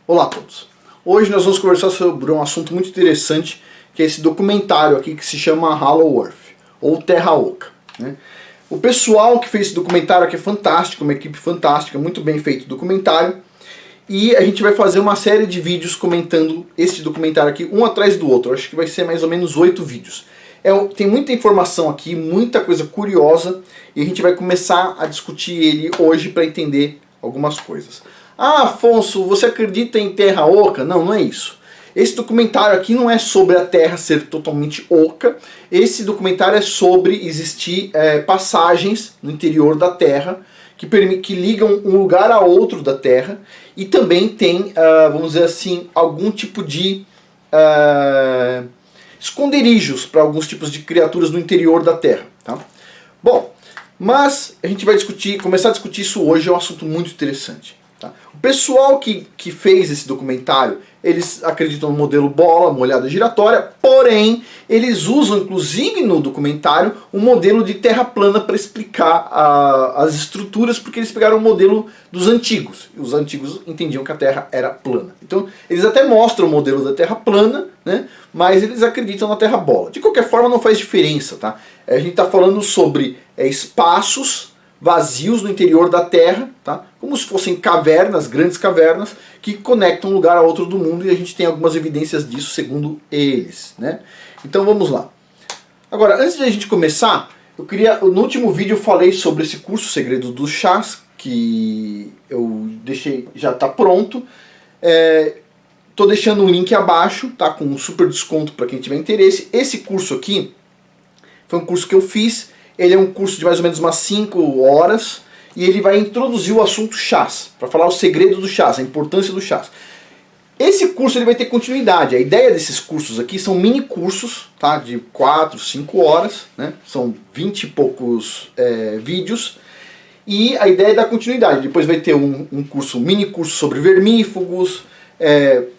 Olá a todos. Hoje nós vamos conversar sobre um assunto muito interessante, que é esse documentário aqui que se chama Hollow Earth, ou Terra Oca, né? O pessoal que fez esse documentário aqui é fantástico, uma equipe fantástica, muito bem feito o documentário. E a gente vai fazer uma série de vídeos comentando esse documentário aqui, um atrás do outro. Acho que vai ser mais ou menos 8 vídeos. Tem muita informação aqui, muita coisa curiosa, e a gente vai começar a discutir ele hoje para entender algumas coisas. Ah, Afonso, você acredita em Terra Oca? Não, não é isso. Esse documentário aqui não é sobre a Terra ser totalmente oca. Esse documentário é sobre existir passagens no interior da Terra que ligam um lugar a outro da Terra, e também tem, vamos dizer assim, algum tipo de esconderijos para alguns tipos de criaturas no interior da Terra. Tá? Bom, mas a gente vai começar a discutir isso hoje, é um assunto muito interessante. Tá? O pessoal que fez esse documentário, eles acreditam no modelo bola, molhada giratória, porém eles usam inclusive no documentário um modelo de terra plana para explicar as estruturas, porque eles pegaram o modelo dos antigos. E os antigos entendiam que a Terra era plana. Então eles até mostram o modelo da Terra plana, né, mas eles acreditam na Terra bola. De qualquer forma não faz diferença. Tá? A gente está falando sobre espaços vazios no interior da Terra, tá? Como se fossem cavernas, grandes cavernas, que conectam um lugar a outro do mundo, e a gente tem algumas evidências disso segundo eles, né? Então vamos lá. Agora, antes de a gente começar, no último vídeo eu falei sobre esse curso Segredos dos Chás, que eu deixei, já está pronto. Estou deixando um link abaixo, tá? Com um super desconto para quem tiver interesse. Esse curso aqui foi um curso que eu fiz. Ele é um curso de mais ou menos umas 5 horas, e ele vai introduzir o assunto chás, para falar o segredo do chás, a importância do chás. Esse curso ele vai ter continuidade. A ideia desses cursos aqui são mini cursos, tá? De 4, 5 horas, né? São 20 e poucos vídeos, e a ideia é dar continuidade. Depois vai ter um mini curso sobre vermífugos,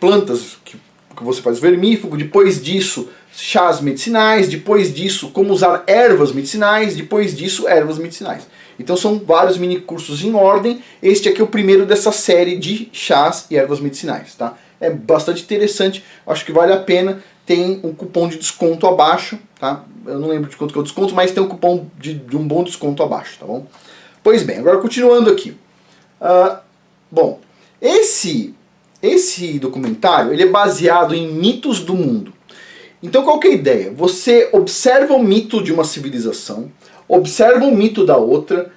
plantas que você faz vermífugo, depois disso chás medicinais, depois disso como usar ervas medicinais, depois disso ervas medicinais. Então são vários mini cursos em ordem. Este aqui é o primeiro dessa série de chás e ervas medicinais. Tá? É bastante interessante, acho que vale a pena. Tem um cupom de desconto abaixo, tá? Eu não lembro de quanto que é o desconto, mas tem um cupom de um bom desconto abaixo, tá bom? Pois bem, agora continuando aqui. Bom, esse documentário ele é baseado em mitos do mundo. Então qual que é a ideia? Você observa o mito de uma civilização, observa o mito da outra,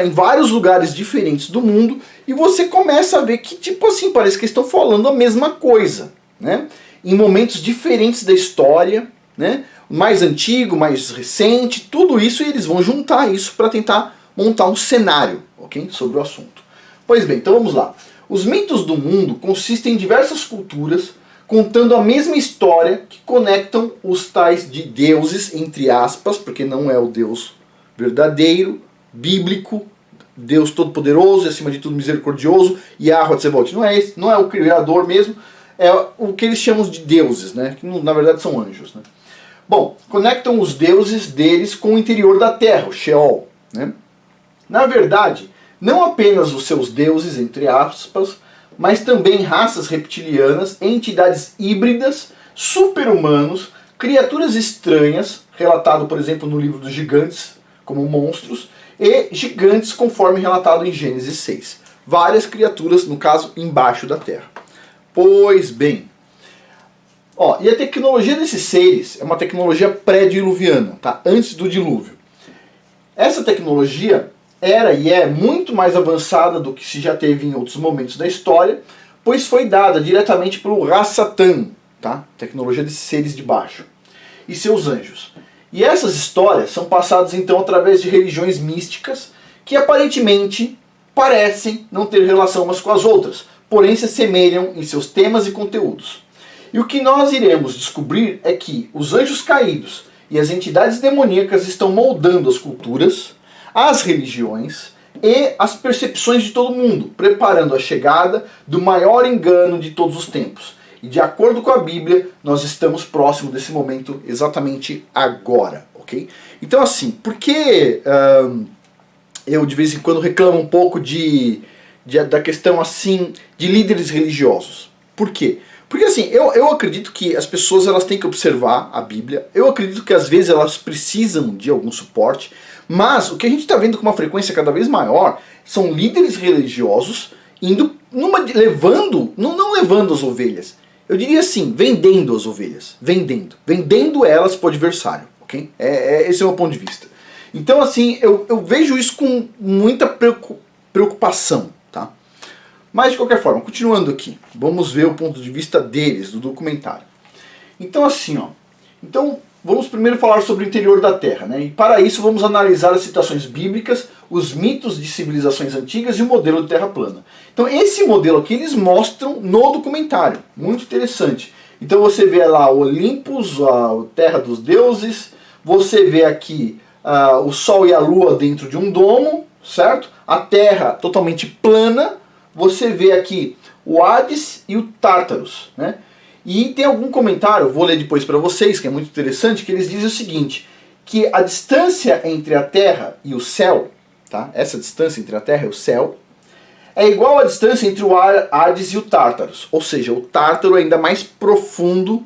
em vários lugares diferentes do mundo, e você começa a ver que, tipo assim, parece que estão falando a mesma coisa, né? Em momentos diferentes da história, né? Mais antigo, mais recente, tudo isso, e eles vão juntar isso para tentar montar um cenário, ok? Sobre o assunto. Pois bem, então vamos lá. Os mitos do mundo consistem em diversas culturas contando a mesma história que conectam os tais de deuses, entre aspas, porque não é o Deus verdadeiro, bíblico, Deus todo-poderoso e acima de tudo misericordioso, Yahweh Tsevaot. Não é esse, não é o Criador mesmo, é o que eles chamam de deuses, né? Que na verdade são anjos, né? Bom, conectam os deuses deles com o interior da Terra, o Sheol, né? Na verdade, não apenas os seus deuses, entre aspas, mas também raças reptilianas, entidades híbridas, super-humanos, criaturas estranhas, relatado, por exemplo, no livro dos gigantes, como monstros, e gigantes, conforme relatado em Gênesis 6. Várias criaturas, no caso, embaixo da Terra. Pois bem, e a tecnologia desses seres é uma tecnologia pré-diluviana, tá? Antes do dilúvio. Essa tecnologia era e é muito mais avançada do que se já teve em outros momentos da história, pois foi dada diretamente pelo Ra-Satan, tá? Tecnologia desses seres de baixo, e seus anjos. E essas histórias são passadas então através de religiões místicas que aparentemente parecem não ter relação umas com as outras, porém se assemelham em seus temas e conteúdos. E o que nós iremos descobrir é que os anjos caídos e as entidades demoníacas estão moldando as culturas, as religiões e as percepções de todo mundo, preparando a chegada do maior engano de todos os tempos. E de acordo com a Bíblia, nós estamos próximo desse momento exatamente agora, ok? Então assim, por que eu de vez em quando reclamo um pouco de da questão assim de líderes religiosos. Por quê? Porque assim, eu acredito que as pessoas elas têm que observar a Bíblia, eu acredito que às vezes elas precisam de algum suporte, mas o que a gente está vendo com uma frequência cada vez maior são líderes religiosos indo levando, não levando as ovelhas, eu diria assim, vendendo as ovelhas, vendendo elas para o adversário, ok? Esse é o meu ponto de vista. Então assim, eu vejo isso com muita preocupação, tá? Mas de qualquer forma, continuando aqui, vamos ver o ponto de vista deles, do documentário. Então assim, ó, vamos primeiro falar sobre o interior da Terra, né? E para isso vamos analisar as citações bíblicas, os mitos de civilizações antigas e o modelo de Terra plana. Então esse modelo aqui eles mostram no documentário, muito interessante. Então você vê lá o Olympus, a Terra dos Deuses, você vê aqui o Sol e a Lua dentro de um domo, certo? A Terra totalmente plana, você vê aqui o Hades e o Tártaros, né? E tem algum comentário, vou ler depois para vocês, que é muito interessante, que eles dizem o seguinte, que a distância entre a Terra e o céu, tá? Essa distância entre a Terra e o céu, é igual à distância entre o Hades e o Tártaros. Ou seja, o Tártaro é ainda mais profundo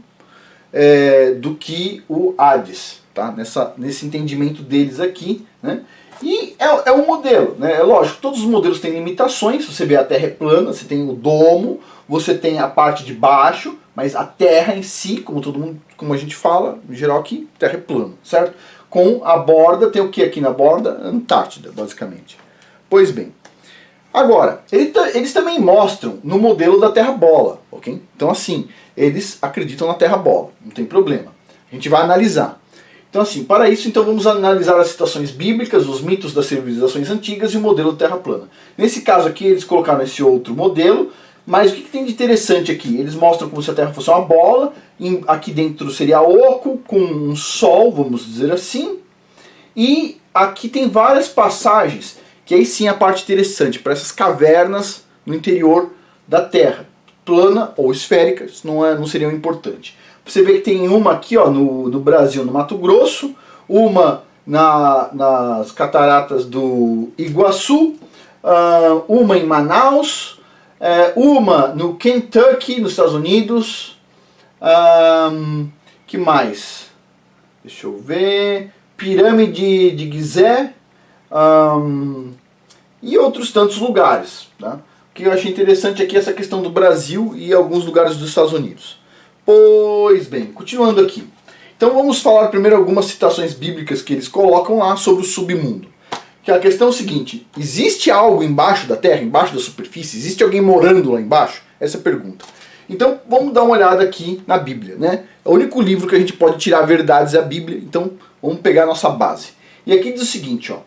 do que o Hades, tá? Nesse entendimento deles aqui, né? E é um modelo, né? É lógico, todos os modelos têm limitações. Você vê a Terra é plana, você tem o domo, você tem a parte de baixo, mas a Terra em si, como a gente fala, em geral aqui, Terra é plana, certo? Com a borda, tem o que aqui na borda? Antártida, basicamente. Pois bem, agora, eles também mostram no modelo da Terra bola, ok? Então assim, eles acreditam na Terra bola, não tem problema. A gente vai analisar. Então assim, para isso então vamos analisar as citações bíblicas, os mitos das civilizações antigas e o modelo da Terra plana. Nesse caso aqui eles colocaram esse outro modelo, mas o que tem de interessante aqui? Eles mostram como se a Terra fosse uma bola, aqui dentro seria oco, com um sol, vamos dizer assim, e aqui tem várias passagens, que aí sim é a parte interessante, para essas cavernas no interior da Terra, plana ou esférica, isso não seria importante. Você vê que tem uma aqui ó, no Brasil, no Mato Grosso, uma nas cataratas do Iguaçu, uma em Manaus, uma no Kentucky, nos Estados Unidos. Que mais? Deixa eu ver. Pirâmide de Gizé. E outros tantos lugares. Tá? O que eu achei interessante aqui é essa questão do Brasil e alguns lugares dos Estados Unidos. Pois bem, continuando aqui. Então vamos falar primeiro algumas citações bíblicas que eles colocam lá sobre o submundo. Que a questão é o seguinte, existe algo embaixo da terra, embaixo da superfície? Existe alguém morando lá embaixo? Essa é a pergunta. Então vamos dar uma olhada aqui na Bíblia, né? É o único livro que a gente pode tirar verdades é a Bíblia, então vamos pegar a nossa base. E aqui diz o seguinte, ó,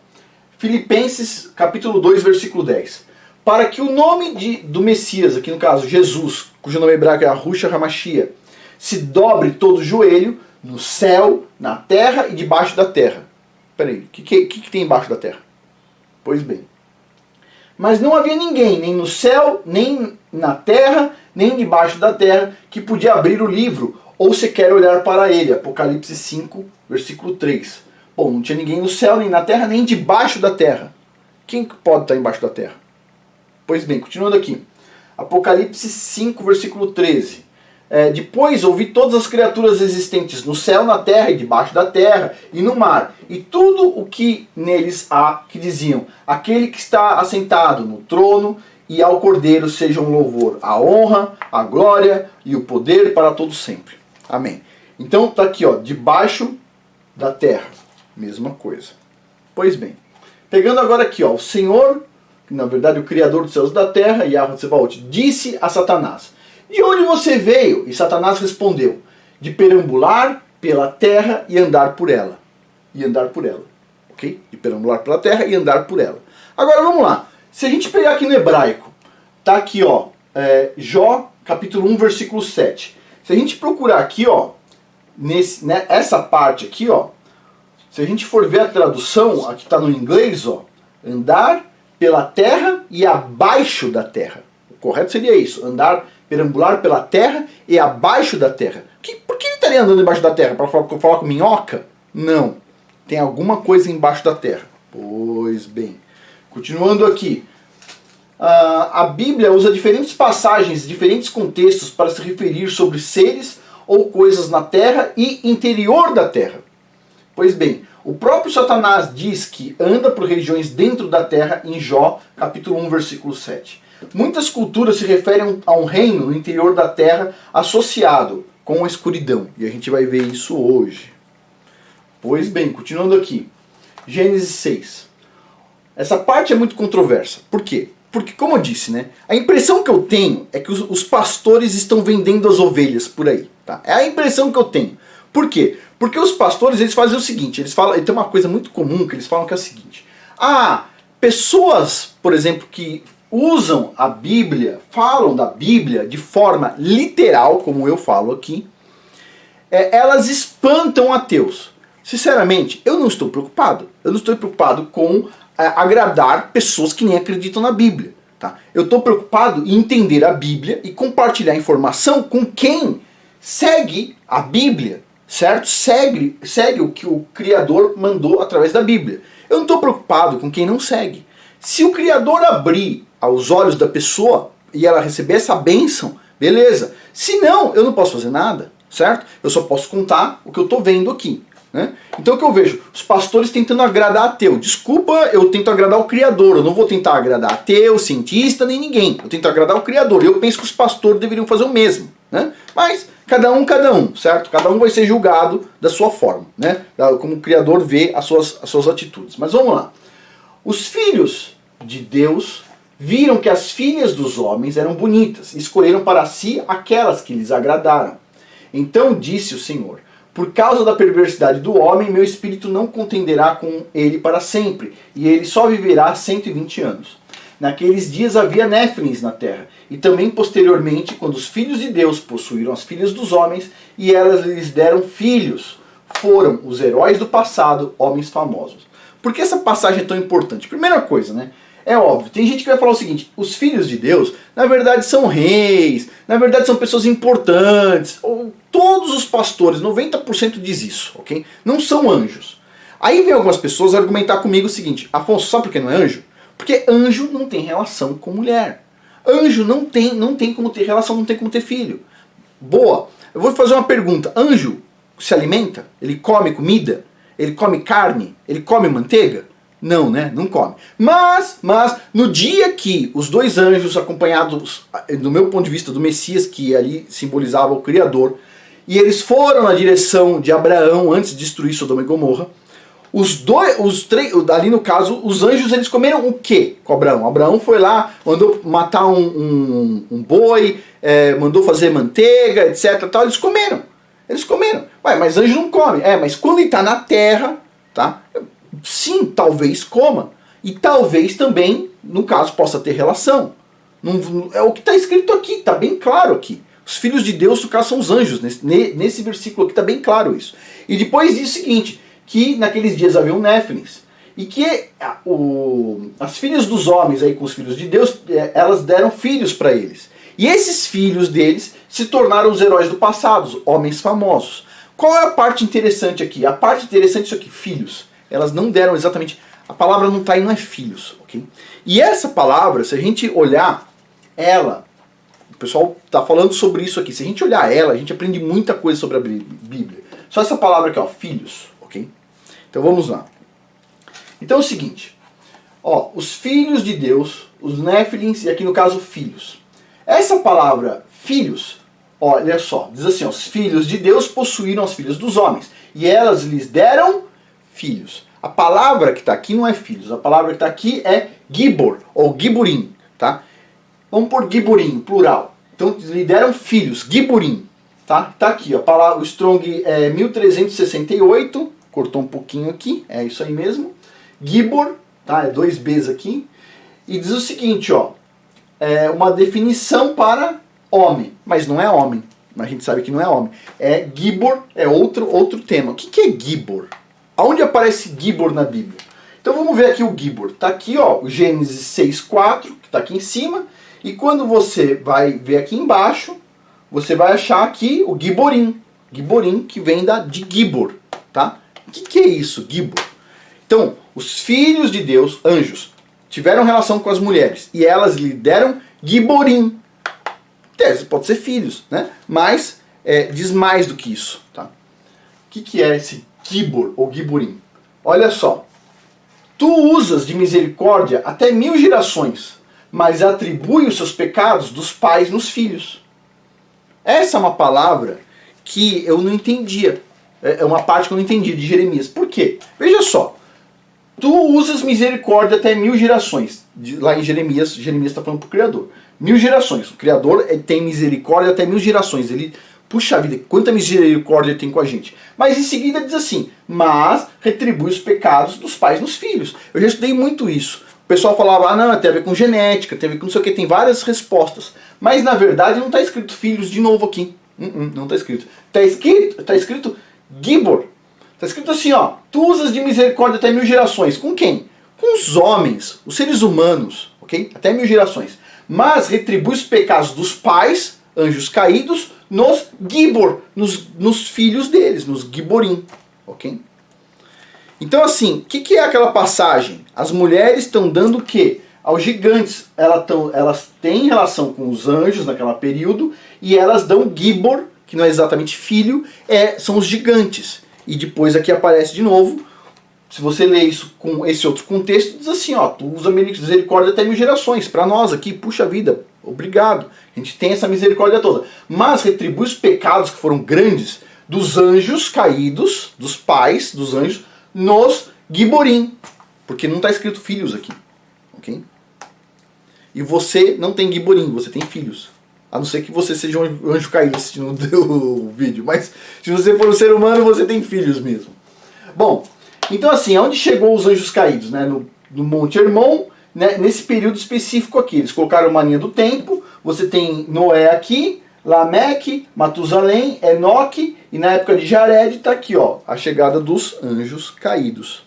Filipenses capítulo 2, versículo 10. Para que o nome do Messias, aqui no caso Jesus, cujo nome hebraico é Yahushua HaMashiach, se dobre todo o joelho, no céu, na terra e debaixo da terra. Peraí, o que tem embaixo da terra? Pois bem. Mas não havia ninguém, nem no céu, nem na terra, nem debaixo da terra, que podia abrir o livro, ou sequer olhar para ele. Apocalipse 5, versículo 3. Bom, não tinha ninguém no céu, nem na terra, nem debaixo da terra. Quem pode estar embaixo da terra? Pois bem, continuando aqui. Apocalipse 5, versículo 13. Depois ouvi todas as criaturas existentes no céu, na terra e debaixo da terra e no mar, e tudo o que neles há, que diziam, aquele que está assentado no trono e ao Cordeiro sejam louvor, a honra, a glória e o poder para todos sempre. Amém. Então está aqui, ó, debaixo da terra, mesma coisa. Pois bem, pegando agora aqui, ó, o Senhor, na verdade o Criador dos céus e da terra, Yahweh Tsebaot, disse a Satanás, de onde você veio? E Satanás respondeu, de perambular pela terra e andar por ela. E andar por ela. Ok? De perambular pela terra e andar por ela. Agora vamos lá. Se a gente pegar aqui no hebraico, tá aqui ó, Jó capítulo 1, versículo 7. Se a gente procurar aqui ó, essa parte aqui ó, se a gente for ver a tradução, aqui está no inglês ó, andar pela terra e abaixo da terra. O correto seria isso, andar perambular pela terra e abaixo da terra. Por que ele estaria andando embaixo da terra? Para falar com minhoca? Não. Tem alguma coisa embaixo da terra. Pois bem. Continuando aqui. a Bíblia usa diferentes passagens, diferentes contextos para se referir sobre seres ou coisas na terra e interior da terra. Pois bem, o próprio Satanás diz que anda por regiões dentro da terra em Jó, capítulo 1, versículo 7. Muitas culturas se referem a um reino no interior da terra associado com a escuridão. E a gente vai ver isso hoje. Pois bem, continuando aqui. Gênesis 6. Essa parte é muito controversa. Por quê? Porque, como eu disse, né, a impressão que eu tenho é que os pastores estão vendendo as ovelhas por aí. Tá? É a impressão que eu tenho. Por quê? Porque os pastores, eles fazem o seguinte, tem uma coisa muito comum que eles falam que é o seguinte. Pessoas, por exemplo, que usam a Bíblia, falam da Bíblia de forma literal, como eu falo aqui, elas espantam ateus. Sinceramente, eu não estou preocupado. Eu não estou preocupado com agradar pessoas que nem acreditam na Bíblia. Tá? Eu estou preocupado em entender a Bíblia e compartilhar informação com quem segue a Bíblia, certo? Segue o que o Criador mandou através da Bíblia. Eu não estou preocupado com quem não segue. Se o Criador abrir aos olhos da pessoa e ela receber essa bênção, beleza. Se não, eu não posso fazer nada, certo? Eu só posso contar o que eu estou vendo aqui. Né? Então o que eu vejo? Os pastores tentando agradar ateu. Desculpa, eu tento agradar o Criador. Eu não vou tentar agradar ateu, cientista, nem ninguém. Eu tento agradar o Criador. Eu penso que os pastores deveriam fazer o mesmo. Né? Mas cada um, certo? Cada um vai ser julgado da sua forma. Né? Como o Criador vê as suas atitudes. Mas vamos lá. Os filhos de Deus viram que as filhas dos homens eram bonitas e escolheram para si aquelas que lhes agradaram. Então disse o Senhor: por causa da perversidade do homem, meu espírito não contenderá com ele para sempre, e ele só viverá 120 anos. Naqueles dias havia néfilins na terra, e também posteriormente, quando os filhos de Deus possuíram as filhas dos homens, e elas lhes deram filhos, foram os heróis do passado, homens famosos. Por que essa passagem é tão importante? Primeira coisa, né? É óbvio, tem gente que vai falar o seguinte: os filhos de Deus, na verdade, são reis, na verdade, são pessoas importantes. Todos os pastores, 90% diz isso, ok? Não são anjos. Aí vem algumas pessoas argumentar comigo o seguinte: Afonso, sabe por que não é anjo? Porque anjo não tem relação com mulher. Anjo não tem como ter relação, não tem como ter filho. Boa, eu vou fazer uma pergunta: anjo se alimenta? Ele come comida? Ele come carne? Ele come manteiga? Não, né? Não come. Mas, no dia que os dois anjos, acompanhados, do meu ponto de vista, do Messias, que ali simbolizava o Criador, e eles foram na direção de Abraão antes de destruir Sodoma e Gomorra, ali no caso, os anjos, eles comeram o quê com Abraão? Abraão foi lá, mandou matar um boi, mandou fazer manteiga, etc. Tal, eles comeram. Ué, mas anjo não come. Mas quando ele está na terra, tá? Sim, talvez coma. E talvez também, no caso, possa ter relação. É o que está escrito aqui, está bem claro aqui. Os filhos de Deus, no caso, são os anjos. Nesse versículo aqui está bem claro isso. E depois diz o seguinte, que naqueles dias haviam néfilins. E que as filhas dos homens, aí com os filhos de Deus, elas deram filhos para eles. E esses filhos deles se tornaram os heróis do passado, homens famosos. Qual é a parte interessante aqui? A parte interessante é isso aqui, filhos. Elas não deram exatamente... A palavra não está aí, não é filhos, ok? E essa palavra, se a gente olhar ela, o pessoal está falando sobre isso aqui, se a gente olhar ela, a gente aprende muita coisa sobre a Bíblia. Só essa palavra aqui, ó, filhos, ok? Então vamos lá. Então é o seguinte, ó, os filhos de Deus, os néfilins, e aqui no caso filhos. Essa palavra filhos, olha só, diz assim, ó, os filhos de Deus possuíram as filhas dos homens, e elas lhes deram filhos. A palavra que está aqui não é filhos, a palavra que está aqui é gibor, ou giburim, tá? Vamos por giburim, plural. Então lhe deram filhos, giburim, tá? Tá aqui, ó, a palavra, o Strong é 1368, cortou um pouquinho aqui, é isso aí mesmo. Gibor, tá? É 2 Bs aqui. E diz o seguinte, ó, é uma definição para homem, mas não é homem. A gente sabe que não é homem. É gibor, é outro tema. O que é gibor? Aonde aparece gibor na Bíblia? Então vamos ver aqui o gibor. Está aqui, ó, o Gênesis 6:4, que está aqui em cima. E quando você vai ver aqui embaixo, você vai achar aqui o giborim. Giborim, que vem de gibor, tá? O que é isso, gibor? Então, os filhos de Deus, anjos, tiveram relação com as mulheres e elas lhe deram giborim. Pode ser filhos, né? Mas diz mais do que isso. Tá? O que é esse gibor ou giborim? Olha só. Tu usas de misericórdia até 1000 gerações, mas atribui os seus pecados dos pais nos filhos. Essa é uma palavra que eu não entendia. É uma parte que eu não entendi de Jeremias. Por quê? Veja só. Tu usas misericórdia até 1000 gerações. Lá em Jeremias está falando para o Criador. 1000 gerações. O Criador tem misericórdia até 1000 gerações. Ele, puxa vida, quanta misericórdia ele tem com a gente. Mas em seguida diz assim, mas retribui os pecados dos pais nos filhos. Eu já estudei muito isso. O pessoal falava, não, tem a ver com genética, tem a ver com não sei o que, tem várias respostas. Mas na verdade não está escrito filhos de novo aqui. Não está escrito. Está escrito gibor. Está escrito assim, ó, tu usas de misericórdia até 1000 gerações. Com quem? Com os homens, os seres humanos, ok? Até 1000 gerações. Mas retribui os pecados dos pais, anjos caídos, nos gibor, nos filhos deles, nos giborim, ok? Então assim, o que é aquela passagem? As mulheres estão dando o quê? Aos gigantes. Elas têm relação com os anjos naquele período e elas dão gibor, que não é exatamente filho, são os gigantes. E depois aqui aparece de novo, se você lê isso com esse outro contexto, diz assim, ó, tu usa misericórdia até 1000 gerações. Para nós aqui, puxa vida, obrigado. A gente tem essa misericórdia toda. Mas retribui os pecados que foram grandes dos anjos caídos, dos pais dos anjos, nos giborim. Porque não está escrito filhos aqui. Ok? E você não tem giborim, você tem filhos. A não ser que você seja um anjo caído assistindo o vídeo. Mas se você for um ser humano, você tem filhos mesmo. Bom, então assim, aonde chegou os anjos caídos? Né? No Monte Hermon, né? Nesse período específico aqui. Eles colocaram uma linha do tempo. Você tem Noé aqui, Lameque, Matusalém, Enoque. E na época de Jared está aqui, ó, a chegada dos anjos caídos.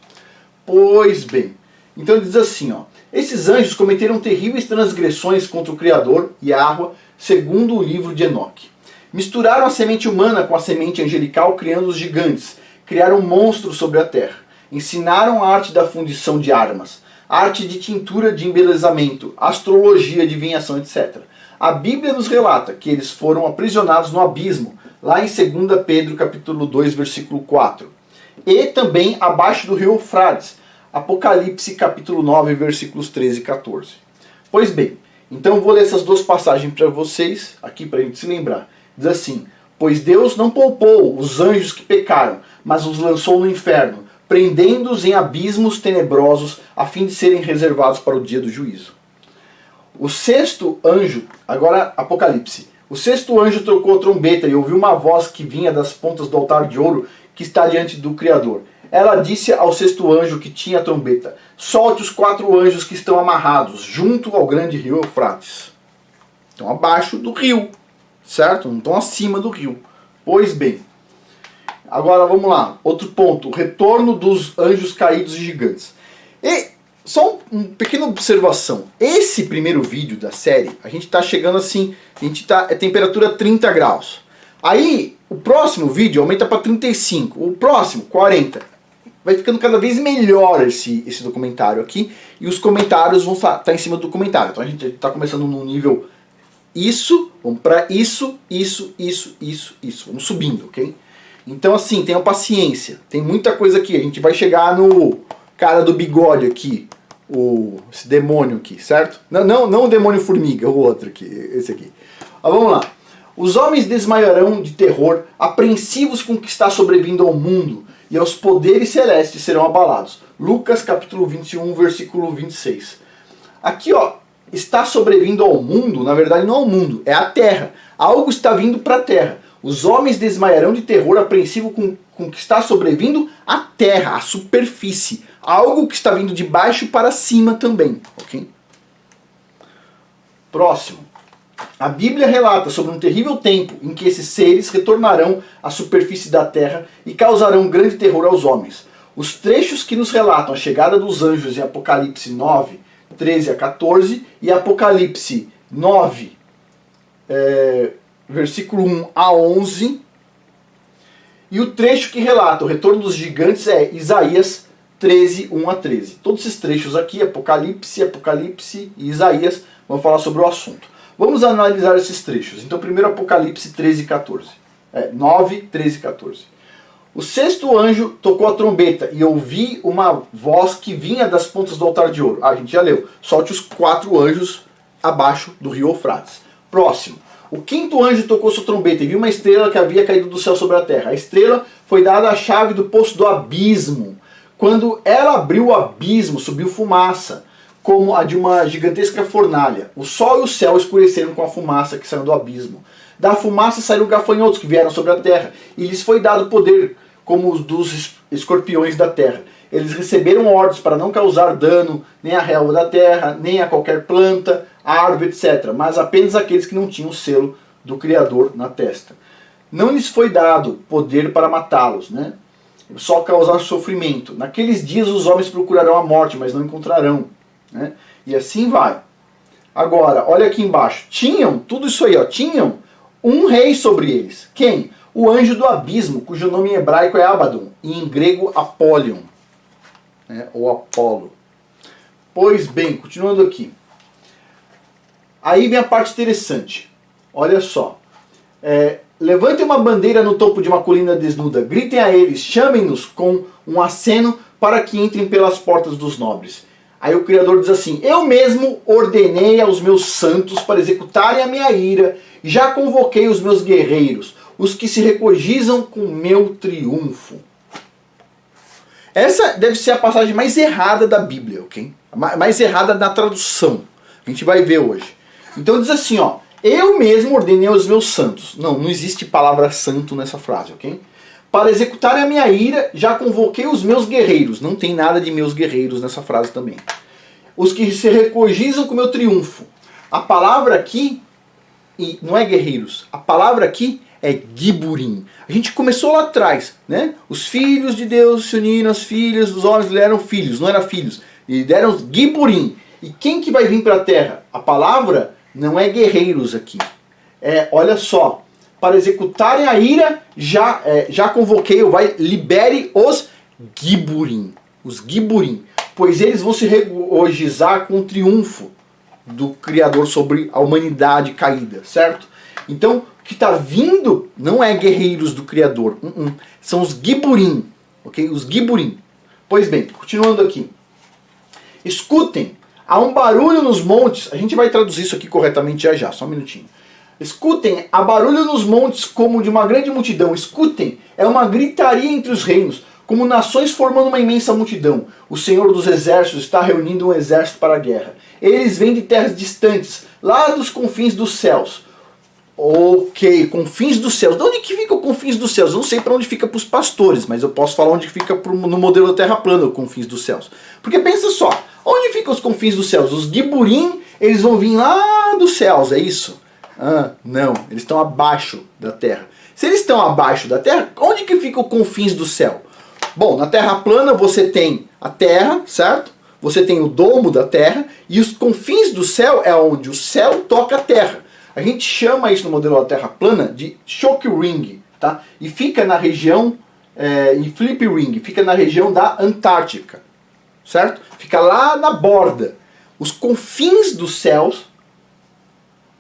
Pois bem, então diz assim, ó. Esses anjos cometeram terríveis transgressões contra o Criador, Yahweh, segundo o livro de Enoque. Misturaram a semente humana com a semente angelical, criando os gigantes. Criaram monstros sobre a terra. Ensinaram a arte da fundição de armas, arte de tintura de embelezamento, astrologia, adivinhação, etc. A Bíblia nos relata que eles foram aprisionados no abismo, lá em 2 Pedro capítulo 2, versículo 4. E também abaixo do rio Eufrates, Apocalipse capítulo 9, versículos 13 e 14. Pois bem, então eu vou ler essas duas passagens para vocês, aqui para a gente se lembrar. Diz assim, pois Deus não poupou os anjos que pecaram, mas os lançou no inferno, prendendo-os em abismos tenebrosos, a fim de serem reservados para o dia do juízo. O sexto anjo, agora Apocalipse, o sexto anjo tocou a trombeta e ouviu uma voz que vinha das pontas do altar de ouro que está diante do Criador. Ela disse ao sexto anjo que tinha a trombeta, solte os 4 anjos que estão amarrados junto ao grande rio Eufrates. Estão abaixo do rio, certo? Não estão acima do rio. Pois bem, agora vamos lá, outro ponto, o retorno dos anjos caídos e gigantes. E só uma pequena observação, esse primeiro vídeo da série, a gente está chegando assim, é temperatura 30 graus. Aí, o próximo vídeo aumenta para 35, o próximo 40. Vai ficando cada vez melhor esse documentário aqui. E os comentários vão estar em cima do documentário. Então a gente está começando num nível isso, vamos para isso. Vamos subindo, ok? Então assim, tenham paciência. Tem muita coisa aqui. A gente vai chegar no cara do bigode aqui. Esse demônio aqui, certo? Não o demônio formiga, o outro aqui. Esse aqui. Vamos lá. Os homens desmaiarão de terror, apreensivos com o que está sobrevindo ao mundo, e aos poderes celestes serão abalados. Lucas capítulo 21, versículo 26. Aqui, ó, está sobrevindo ao mundo, na verdade não ao mundo, é a terra. Algo está vindo para a terra. Os homens desmaiarão de terror, apreensivo com o que está sobrevindo à terra, à superfície. Algo que está vindo de baixo para cima também, ok? Próximo. A Bíblia relata sobre um terrível tempo em que esses seres retornarão à superfície da terra e causarão grande terror aos homens. Os trechos que nos relatam a chegada dos anjos em Apocalipse 9, 13 a 14 e Apocalipse 9, versículo 1 a 11. E o trecho que relata o retorno dos gigantes é Isaías 13, 1 a 13. Todos esses trechos aqui, Apocalipse e Isaías, vão falar sobre o assunto. Vamos analisar esses trechos. Então, primeiro Apocalipse 13 e 14. 9, 13 e 14. O sexto anjo tocou a trombeta e ouvi uma voz que vinha das pontas do altar de ouro. A gente já leu. Solte os 4 anjos abaixo do rio Eufrates. Próximo. O quinto anjo tocou sua trombeta e viu uma estrela que havia caído do céu sobre a terra. A estrela foi dada a chave do poço do abismo. Quando ela abriu o abismo, subiu fumaça, como a de uma gigantesca fornalha. O sol e o céu escureceram com a fumaça que saiu do abismo. Da fumaça saíram gafanhotos que vieram sobre a terra, e lhes foi dado poder, como os dos escorpiões da terra. Eles receberam ordens para não causar dano nem à relva da terra, nem a qualquer planta, árvore, etc., mas apenas aqueles que não tinham o selo do Criador na testa. Não lhes foi dado poder para matá-los, né? Só causar sofrimento. Naqueles dias os homens procurarão a morte, mas não encontrarão, né? E assim vai. Agora, olha aqui embaixo. Tinham, tudo isso aí, ó, tinham um rei sobre eles. Quem? O anjo do abismo, cujo nome em hebraico é Abaddon, e em grego Apollyon, né? Ou Apolo. Pois bem, continuando aqui. Aí vem a parte interessante. Olha só. Levantem uma bandeira no topo de uma colina desnuda. Gritem a eles, chamem-nos com um aceno para que entrem pelas portas dos nobres. Aí o Criador diz assim: eu mesmo ordenei aos meus santos para executarem a minha ira, e já convoquei os meus guerreiros, os que se regozijam com meu triunfo. Essa deve ser a passagem mais errada da Bíblia, ok? Mais errada na tradução. A gente vai ver hoje. Então diz assim, ó: eu mesmo ordenei aos meus santos. Não existe palavra santo nessa frase, ok? Para executarem a minha ira, já convoquei os meus guerreiros. Não tem nada de meus guerreiros nessa frase também. Os que se regozijam com o meu triunfo. A palavra aqui, e não é guerreiros, a palavra aqui é Giburim. A gente começou lá atrás, né? Os filhos de Deus se uniram, as filhas dos homens deram filhos, não eram filhos. E deram Giburim. E quem que vai vir para a terra? A palavra não é guerreiros aqui. Olha só, para executarem a ira, já convoquei, libere os Giburim. Os Giburim. Pois eles vão se regozijar com o triunfo do Criador sobre a humanidade caída, certo? Então, o que está vindo não é guerreiros do Criador. São os Giburim. Ok? Os Giburim. Pois bem, continuando aqui. Escutem. Há um barulho nos montes. A gente vai traduzir isso aqui corretamente já, só um minutinho. Escutem, há barulho nos montes como de uma grande multidão. Escutem, é uma gritaria entre os reinos, como nações formando uma imensa multidão. O Senhor dos Exércitos está reunindo um exército para a guerra. Eles vêm de terras distantes, lá dos confins dos céus. Ok, confins dos céus. De onde que fica o confins dos céus? Eu não sei para onde fica para os pastores, mas eu posso falar onde fica no modelo da Terra plana, o confins dos céus. Porque pensa só, onde ficam os confins dos céus? Os Giburim, eles vão vir lá dos céus, é isso? Não, eles estão abaixo da Terra. Se eles estão abaixo da Terra, onde que fica o confins do céu? Bom, na Terra plana você tem a Terra, certo? Você tem o domo da Terra, e os confins do céu é onde o céu toca a Terra. A gente chama isso no modelo da Terra plana de choke ring, tá? E fica na região, em flip ring, fica na região da Antártica, certo? Fica lá na borda. Os confins dos céus,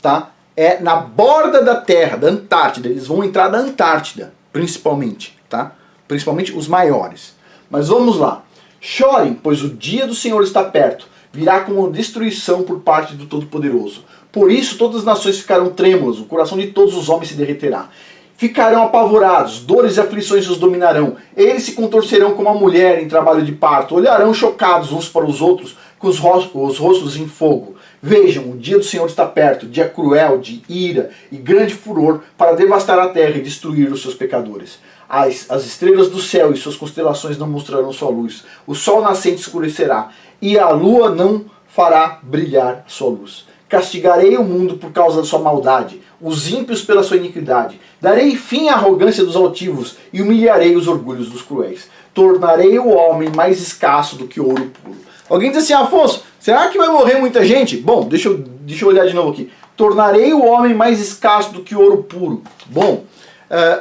tá? É na borda da Terra, da Antártida. Eles vão entrar na Antártida, principalmente, tá? Principalmente os maiores. Mas vamos lá. Chorem, pois o dia do Senhor está perto. Virá como destruição por parte do Todo-Poderoso. Por isso todas as nações ficarão trêmulas, o coração de todos os homens se derreterá. Ficarão apavorados, dores e aflições os dominarão. Eles se contorcerão como a mulher em trabalho de parto. Olharão chocados uns para os outros, com os rostos em fogo. Vejam, o dia do Senhor está perto, dia cruel, de ira e grande furor, para devastar a terra e destruir os seus pecadores. As estrelas do céu e suas constelações não mostrarão sua luz. O sol nascente escurecerá, e a lua não fará brilhar sua luz. Castigarei o mundo por causa da sua maldade, os ímpios pela sua iniquidade. Darei fim à arrogância dos altivos e humilharei os orgulhos dos cruéis. Tornarei o homem mais escasso do que ouro puro. Alguém diz assim: Afonso, será que vai morrer muita gente? Bom, deixa eu olhar de novo aqui. Tornarei o homem mais escasso do que ouro puro. Bom,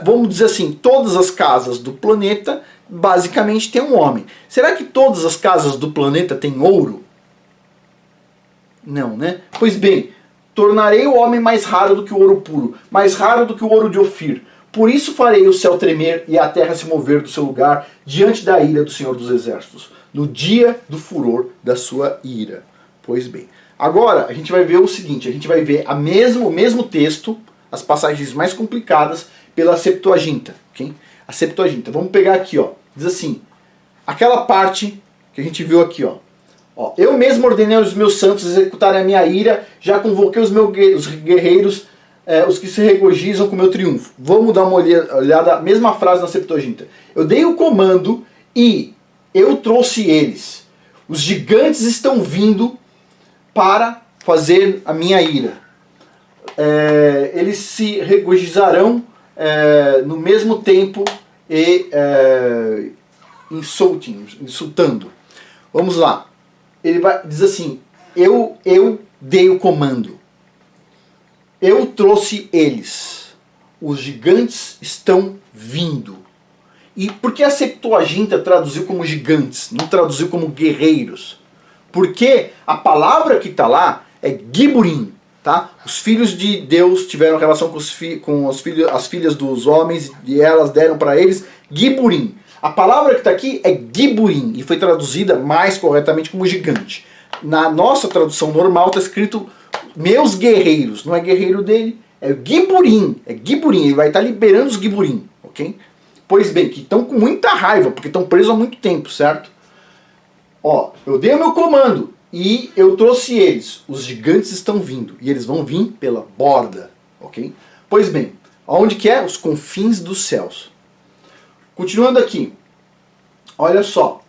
vamos dizer assim, todas as casas do planeta basicamente tem um homem. Será que todas as casas do planeta têm ouro? Não, né? Pois bem, tornarei o homem mais raro do que o ouro puro, mais raro do que o ouro de Ofir. Por isso farei o céu tremer e a terra se mover do seu lugar diante da ira do Senhor dos Exércitos, no dia do furor da sua ira. Pois bem, agora a gente vai ver o seguinte, a gente vai ver o mesmo texto, as passagens mais complicadas, pela Septuaginta. Okay? A Septuaginta, vamos pegar aqui, ó, diz assim, aquela parte que a gente viu aqui, ó. Eu mesmo ordenei aos meus santos executarem a minha ira, já convoquei os guerreiros, os que se regozijam com o meu triunfo. Vamos dar uma olhada, mesma frase na Septuaginta. Eu dei o comando e eu trouxe eles. Os gigantes estão vindo para fazer a minha ira. Eles se regozijarão no mesmo tempo e insultando. Vamos lá. Ele diz assim, eu dei o comando. Eu trouxe eles. Os gigantes estão vindo. E por que a Septuaginta traduziu como gigantes, não traduziu como guerreiros? Porque a palavra que está lá é Giburim. Tá? Os filhos de Deus tiveram relação com as filhas dos homens e elas deram para eles Giburim. A palavra que está aqui é Giburim e foi traduzida mais corretamente como gigante. Na nossa tradução normal está escrito meus guerreiros, não é guerreiro dele, é Giburim, ele vai estar liberando os Giburim, ok? Pois bem, que estão com muita raiva, porque estão presos há muito tempo, certo? Eu dei o meu comando e eu trouxe eles, os gigantes estão vindo, e eles vão vir pela borda, ok? Pois bem, aonde que é? Os confins dos céus. Continuando aqui, olha só,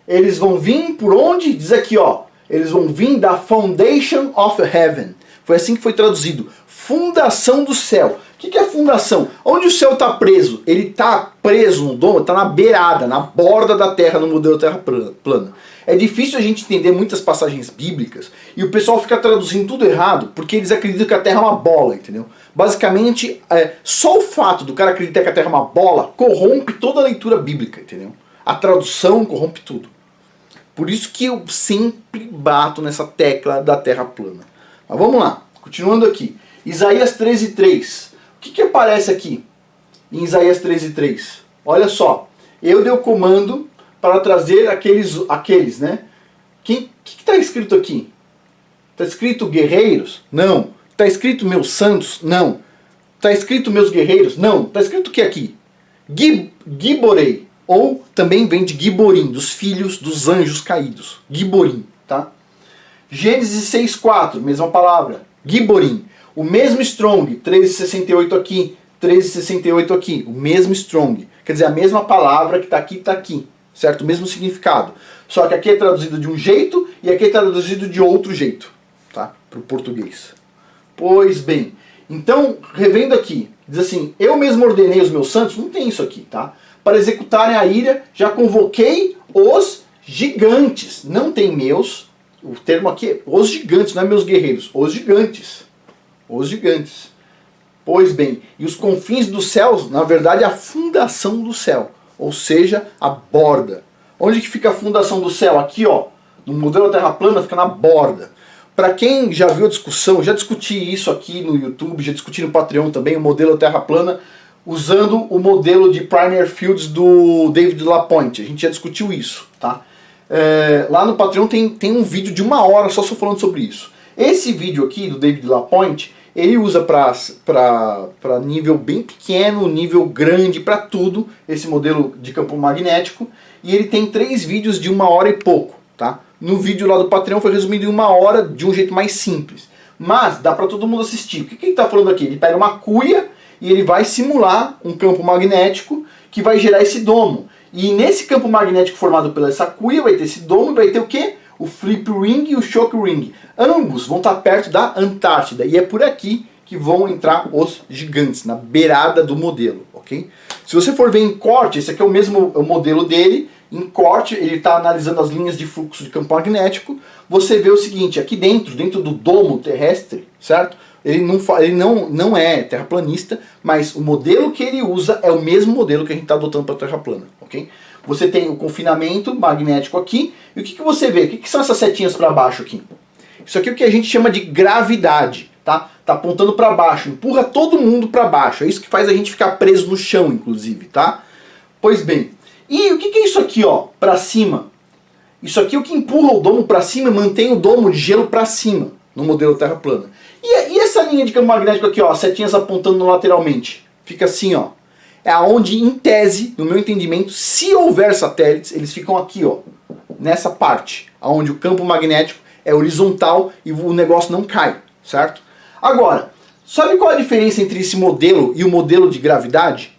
eles vão vir por onde? Diz aqui, eles vão vir da foundation of heaven. Foi assim que foi traduzido, fundação do céu. O que é fundação? Onde o céu está preso? Ele está preso no domo, está na beirada, na borda da terra, no modelo terra plana. É difícil a gente entender muitas passagens bíblicas e o pessoal fica traduzindo tudo errado porque eles acreditam que a terra é uma bola, entendeu? Basicamente, só o fato do cara acreditar que a terra é uma bola corrompe toda a leitura bíblica, entendeu? A tradução corrompe tudo. Por isso que eu sempre bato nessa tecla da terra plana. Mas vamos lá, continuando aqui. Isaías 13:3. O que aparece aqui em Isaías 13:3? Olha só, eu dei o comando para trazer aqueles, né? O que está escrito aqui? Está escrito guerreiros? Não. Está escrito meus santos? Não. Está escrito meus guerreiros? Não. Está escrito o que aqui? Giborei. Ou também vem de Giborim, dos filhos dos anjos caídos. Giborim, tá? Gênesis 6:4, mesma palavra. Giborim. O mesmo Strong, 1368 aqui, 1368 aqui. O mesmo Strong. Quer dizer, a mesma palavra que está aqui, está aqui. Certo? O mesmo significado. Só que aqui é traduzido de um jeito e aqui é traduzido de outro jeito. Tá? Para o português. Pois bem. Então, revendo aqui. Diz assim, eu mesmo ordenei os meus santos. Não tem isso aqui, tá? Para executarem a ira, já convoquei os gigantes. Não tem meus. O termo aqui é os gigantes, não é meus guerreiros. Os gigantes. Os gigantes. Pois bem. E os confins dos céus, na verdade, é a fundação do céu. Ou seja, a borda. Onde que fica a fundação do céu? Aqui, ó. No modelo Terra plana fica na borda. Para quem já viu a discussão, já discuti isso aqui no YouTube, já discuti no Patreon também, o modelo Terra plana, usando o modelo de Primary Fields do David Lapointe. A gente já discutiu isso, tá? Lá no Patreon tem um vídeo de 1 hora só falando sobre isso. Esse vídeo aqui do David Lapointe, ele usa para nível bem pequeno, nível grande, para tudo, esse modelo de campo magnético. E ele tem 3 vídeos de 1 hora e pouco, tá? No vídeo lá do Patreon foi resumido em 1 hora de um jeito mais simples. Mas dá para todo mundo assistir. O que ele está falando aqui? Ele pega uma cuia e ele vai simular um campo magnético que vai gerar esse domo. E nesse campo magnético formado pela essa cuia vai ter esse domo e vai ter o quê? O Flip Ring e o Shock Ring. Ambos vão estar perto da Antártida. E é por aqui que vão entrar os gigantes, na beirada do modelo, ok? Se você for ver em corte, esse aqui é o modelo dele. Em corte, ele está analisando as linhas de fluxo de campo magnético. Você vê o seguinte, aqui dentro do domo terrestre, certo? Ele não é terraplanista, mas o modelo que ele usa é o mesmo modelo que a gente está adotando para a Terra plana, ok? você tem o confinamento magnético aqui, e o que você vê? O que são essas setinhas para baixo aqui? Isso aqui é o que a gente chama de gravidade, tá? Tá apontando para baixo, empurra todo mundo para baixo, é isso que faz a gente ficar preso no chão, inclusive, tá? Pois bem, e o que é isso aqui, ó, para cima? Isso aqui é o que empurra o domo para cima e mantém o domo de gelo para cima, no modelo Terra plana. E essa linha de campo magnético aqui, ó, as setinhas apontando lateralmente, fica assim, ó. É aonde, em tese, no meu entendimento, se houver satélites, eles ficam aqui, ó, nessa parte, onde o campo magnético é horizontal e o negócio não cai, certo? Agora, sabe qual é a diferença entre esse modelo e o modelo de gravidade?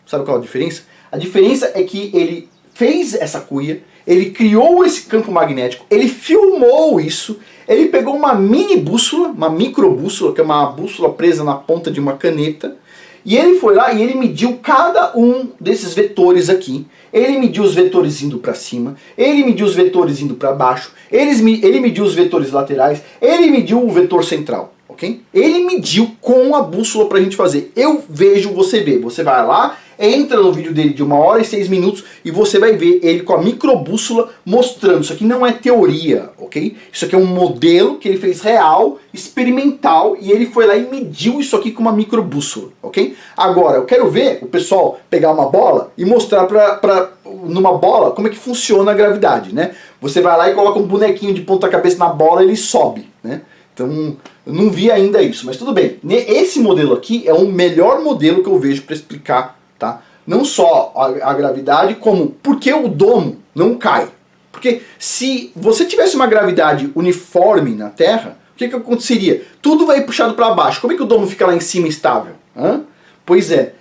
Sabe qual é a diferença? A diferença é que ele fez essa cuia, ele criou esse campo magnético, ele filmou isso, ele pegou uma mini bússola, uma microbússola, que é uma bússola presa na ponta de uma caneta, e ele foi lá e ele mediu cada um desses vetores aqui. Ele mediu os vetores indo para cima, ele mediu os vetores indo para baixo, ele mediu os vetores laterais, ele mediu o vetor central, ok? Ele mediu com a bússola pra gente fazer. Eu vejo, você vê. Você vai lá, entra no vídeo dele de 1 hora e 6 minutos e você vai ver ele com a microbússola mostrando. Isso aqui não é teoria, ok? Isso aqui é um modelo que ele fez real, experimental, e ele foi lá e mediu isso aqui com uma microbússola, ok? Agora, eu quero ver o pessoal pegar uma bola e mostrar numa bola como é que funciona a gravidade, né? Você vai lá e coloca um bonequinho de ponta cabeça na bola e ele sobe, né? Então, eu não vi ainda isso, mas tudo bem. Esse modelo aqui é o melhor modelo que eu vejo para explicar, tá? Não só a gravidade, como por que o domo não cai. Porque se você tivesse uma gravidade uniforme na Terra, o que aconteceria? Tudo vai puxado para baixo. Como é que o domo fica lá em cima estável? Hã? Pois é,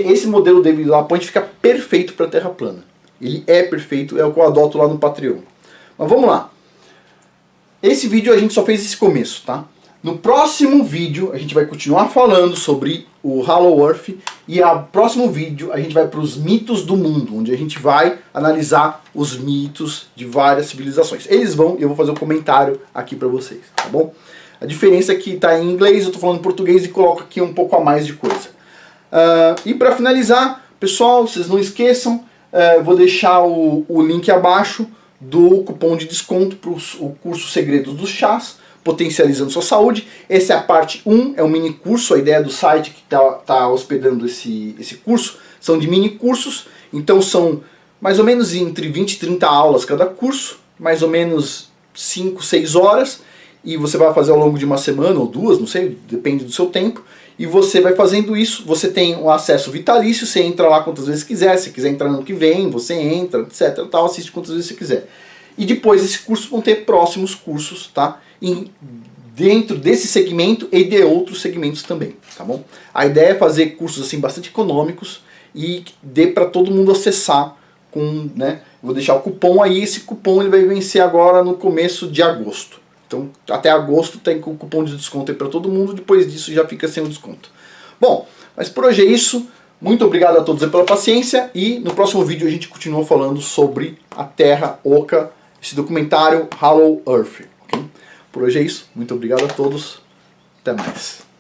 esse modelo David LaPointe fica perfeito para a Terra plana. Ele é perfeito, é o que eu adoto lá no Patreon. Mas vamos lá. Esse vídeo a gente só fez esse começo, tá? No próximo vídeo a gente vai continuar falando sobre o Hollow Earth e no próximo vídeo a gente vai para os mitos do mundo, onde a gente vai analisar os mitos de várias civilizações. Eles vão e eu vou fazer um comentário aqui para vocês, tá bom? A diferença é que está em inglês, eu estou falando em português e coloco aqui um pouco a mais de coisa. E para finalizar, pessoal, vocês não esqueçam, vou deixar o link abaixo do cupom de desconto para o curso Segredos dos Chás, Potencializando Sua Saúde. Essa é a parte 1, é um mini curso. A ideia do site que está hospedando esse curso são de mini cursos, então são mais ou menos entre 20 e 30 aulas cada curso, mais ou menos 5, 6 horas, e você vai fazer ao longo de uma semana ou 2, não sei, depende do seu tempo, e você vai fazendo isso, você tem um acesso vitalício, você entra lá quantas vezes quiser, se quiser entrar no ano que vem, você entra, etc, tal, assiste quantas vezes você quiser. E depois esses cursos vão ter próximos cursos, tá? Dentro desse segmento e de outros segmentos também, tá bom? A ideia é fazer cursos assim bastante econômicos e que dê para todo mundo acessar com, né? Vou deixar o cupom aí, esse cupom ele vai vencer agora no começo de agosto. Então, até agosto tem o cupom de desconto aí para todo mundo, depois disso já fica sem o desconto. Bom, mas por hoje é isso. Muito obrigado a todos aí pela paciência e no próximo vídeo a gente continua falando sobre a Terra Oca, esse documentário Hollow Earth. Okay? Por hoje é isso. Muito obrigado a todos. Até mais.